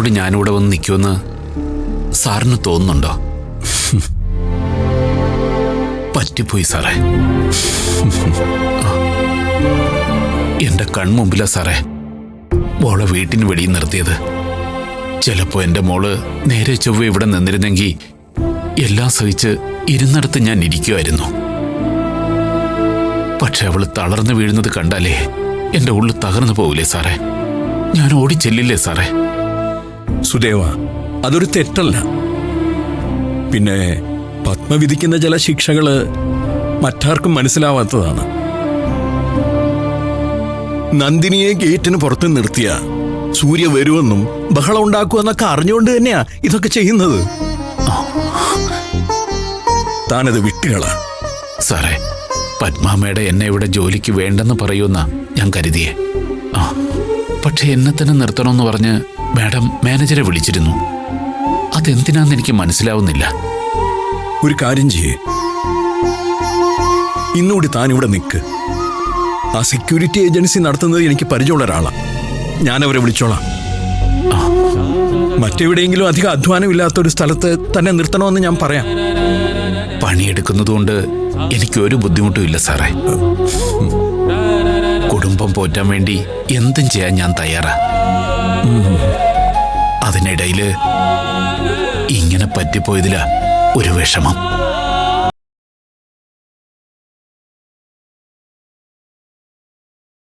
കൊണ്ട് ഞാനിവിടെ വന്ന് നിൽക്കുമെന്ന് സാറിന് തോന്നുന്നുണ്ടോ? പറ്റിപ്പോയി സാറേ. എന്റെ കൺമുമ്പിലാ സാറേ മോളെ വീട്ടിന് വെളിയിൽ നിർത്തിയത്. ചിലപ്പോ എന്റെ മോള് നേരെ ചൊവ്വ ഇവിടെ നിന്നിരുന്നെങ്കിൽ എല്ലാം സഹിച്ച് ഇരുന്നിടത്ത് ഞാൻ ഇരിക്കുമായിരുന്നു. പക്ഷെ അവള് തളർന്നു വീഴുന്നത് കണ്ടാലേ എന്റെ ഉള്ളു തകർന്നു പോകൂലേ സാറേ? ഞാൻ ഓടിച്ചെല്ലില്ലേ സാറേ? സുദേവ, അതൊരു തെറ്റല്ല. പിന്നെ പത്മ വിധിക്കുന്ന ചില ശിക്ഷകള് മറ്റാർക്കും മനസ്സിലാവാത്തതാണ്. നന്ദിനിയെ ഗേറ്റിന് പുറത്ത് നിർത്തിയ സൂര്യ വരുമെന്നും ബഹളം ഉണ്ടാക്കുമെന്നൊക്കെ അറിഞ്ഞുകൊണ്ട് തന്നെയാ ഇതൊക്കെ ചെയ്യുന്നത്. താനത് വിട്ടുകള. സാറേ, പത്മാമ്മയുടെ എന്നെ ഇവിടെ ജോലിക്ക് വേണ്ടെന്ന് പറയുമെന്നാ ഞാൻ കരുതിയേ. പക്ഷെ എന്നെ തന്നെ നിർത്തണമെന്ന് പറഞ്ഞ് മാഡം മാനേജരെ വിളിച്ചിരുന്നു. അതെന്തിനാന്ന് എനിക്ക് മനസ്സിലാവുന്നില്ല. ഒരു കാര്യം ചെയ്യേ, ഇന്നുകൂടി താൻ ഇവിടെ നിൽക്ക്. ആ സെക്യൂരിറ്റി ഏജൻസി നടത്തുന്നത് എനിക്ക് പരിചയമുള്ള ഒരാളാ. ഞാനവരെ വിളിച്ചോളാം. മറ്റെവിടെയെങ്കിലും അധികം അധ്വാനമില്ലാത്തൊരു സ്ഥലത്ത് തന്നെ നിർത്തണമെന്ന് ഞാൻ പറയാം. പണിയെടുക്കുന്നതുകൊണ്ട് എനിക്കൊരു ബുദ്ധിമുട്ടും ഇല്ല സാറേ. കുടുംബം പോറ്റാൻ വേണ്ടി എന്തും ചെയ്യാൻ ഞാൻ തയ്യാറാ. അതിനിടയില് ഇങ്ങനെ പറ്റിപ്പോയതിലാ ഒരു വിഷമം.